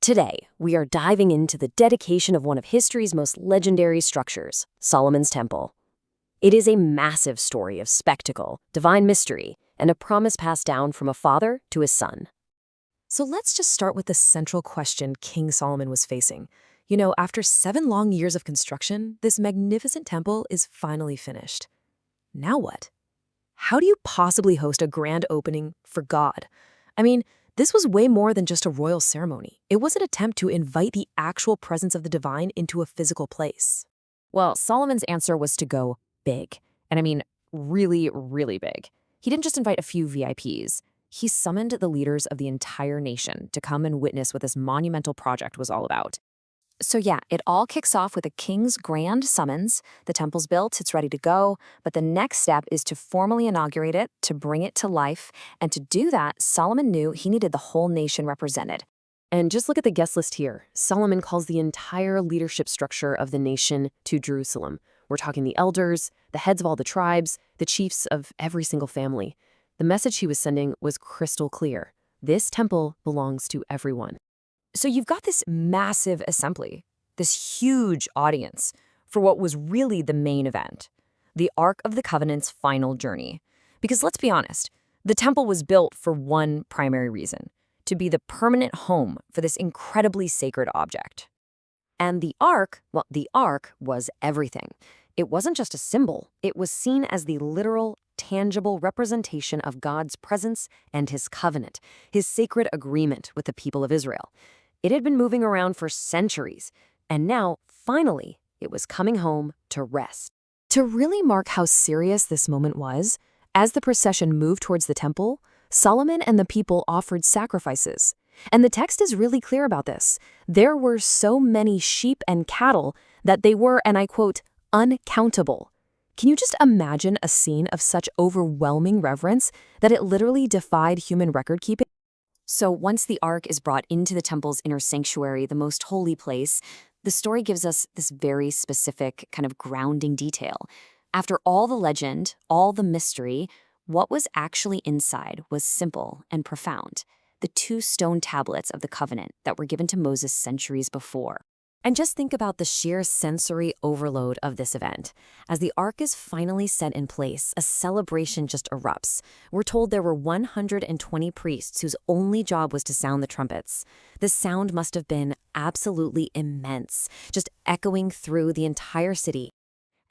Today, we are diving into the dedication of one of history's most legendary structures, Solomon's Temple. It is a massive story of spectacle, divine mystery, and a promise passed down from a father to his son. So let's just start with the central question King Solomon was facing. After 7 long years of construction, this magnificent temple is finally finished. Now what? How do you possibly host a grand opening for God? This was way more than just a royal ceremony. It was an attempt to invite the actual presence of the divine into a physical place. Well, Solomon's answer was to go big. And really, really big. He didn't just invite a few VIPs. He summoned the leaders of the entire nation to come and witness what this monumental project was all about. So yeah, it all kicks off with a king's grand summons. The temple's built, it's ready to go, but the next step is to formally inaugurate it, to bring it to life, and to do that, Solomon knew he needed the whole nation represented. And just look at the guest list here. Solomon calls the entire leadership structure of the nation to Jerusalem. We're talking the elders, the heads of all the tribes, the chiefs of every single family. The message he was sending was crystal clear. This temple belongs to everyone. So you've got this massive assembly, this huge audience, for what was really the main event, the Ark of the Covenant's final journey. Because let's be honest, the temple was built for one primary reason, to be the permanent home for this incredibly sacred object. And the Ark was everything. It wasn't just a symbol, it was seen as the literal, tangible representation of God's presence and his covenant, his sacred agreement with the people of Israel. It had been moving around for centuries, and now, finally, it was coming home to rest. To really mark how serious this moment was, as the procession moved towards the temple, Solomon and the people offered sacrifices. And the text is really clear about this. There were so many sheep and cattle that they were, and I quote, uncountable. Can you just imagine a scene of such overwhelming reverence that it literally defied human record-keeping? So once the Ark is brought into the temple's inner sanctuary, the most holy place, the story gives us this very specific kind of grounding detail. After all the legend, all the mystery, what was actually inside was simple and profound. The 2 stone tablets of the covenant that were given to Moses centuries before. And just think about the sheer sensory overload of this event. As the Ark is finally set in place, a celebration just erupts. We're told there were 120 priests whose only job was to sound the trumpets. The sound must have been absolutely immense, just echoing through the entire city.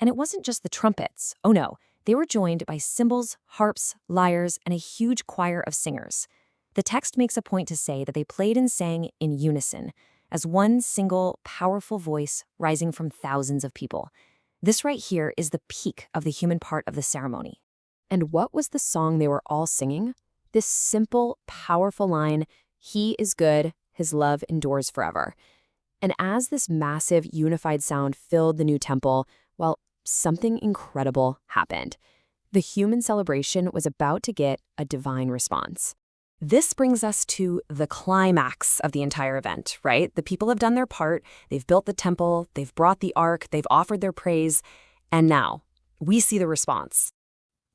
And it wasn't just the trumpets. Oh no, they were joined by cymbals, harps, lyres, and a huge choir of singers. The text makes a point to say that they played and sang in unison, as one single, powerful voice rising from thousands of people. This right here is the peak of the human part of the ceremony. And what was the song they were all singing? This simple, powerful line, "He is good, his love endures forever." And as this massive, unified sound filled the new temple, well, something incredible happened. The human celebration was about to get a divine response. This brings us to the climax of the entire event, right? The people have done their part, they've built the temple, they've brought the Ark, they've offered their praise, and now we see the response.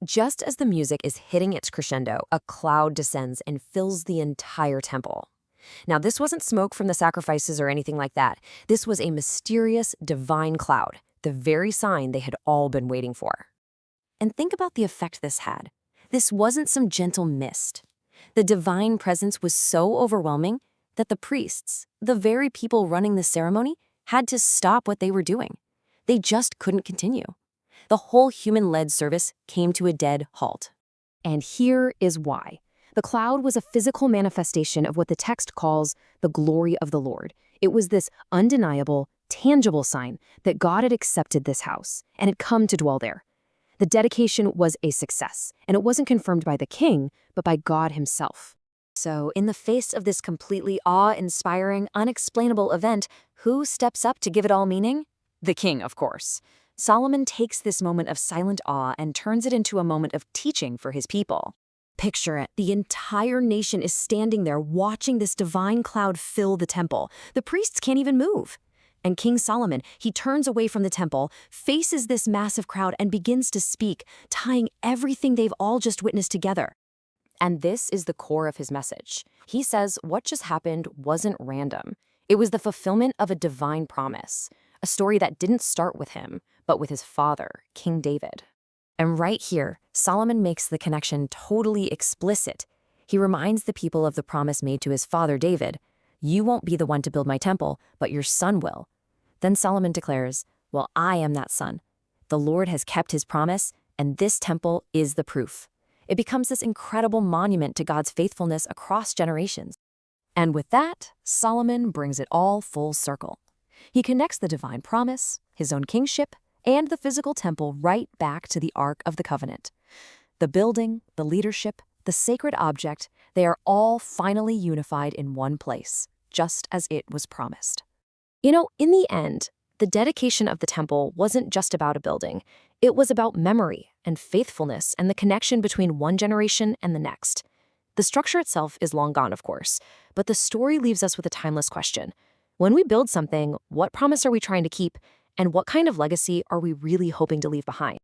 Just as the music is hitting its crescendo, a cloud descends and fills the entire temple. Now, this wasn't smoke from the sacrifices or anything like that. This was a mysterious, divine cloud, the very sign they had all been waiting for. And think about the effect this had. This wasn't some gentle mist. The divine presence was so overwhelming that the priests, the very people running the ceremony, had to stop what they were doing. They just couldn't continue. The whole human-led service came to a dead halt. And here is why. The cloud was a physical manifestation of what the text calls the glory of the Lord. It was this undeniable, tangible sign that God had accepted this house and had come to dwell there. The dedication was a success, and it wasn't confirmed by the king, but by God himself. So, in the face of this completely awe-inspiring, unexplainable event, who steps up to give it all meaning? The king, of course. Solomon takes this moment of silent awe and turns it into a moment of teaching for his people. Picture it. The entire nation is standing there watching this divine cloud fill the temple. The priests can't even move. And King Solomon, he turns away from the temple, faces this massive crowd, and begins to speak, tying everything they've all just witnessed together. And this is the core of his message. He says what just happened wasn't random. It was the fulfillment of a divine promise, a story that didn't start with him, but with his father, King David. And right here, Solomon makes the connection totally explicit. He reminds the people of the promise made to his father David. You won't be the one to build my temple, but your son will. Then Solomon declares, well, I am that son. The Lord has kept his promise, and this temple is the proof. It becomes this incredible monument to God's faithfulness across generations. And with that, Solomon brings it all full circle. He connects the divine promise, his own kingship, and the physical temple right back to the Ark of the Covenant. The building, the leadership, the sacred object, they are all finally unified in one place, just as it was promised. You know, in the end, the dedication of the temple wasn't just about a building. It was about memory and faithfulness and the connection between one generation and the next. The structure itself is long gone, of course, but the story leaves us with a timeless question. When we build something, what promise are we trying to keep, and what kind of legacy are we really hoping to leave behind?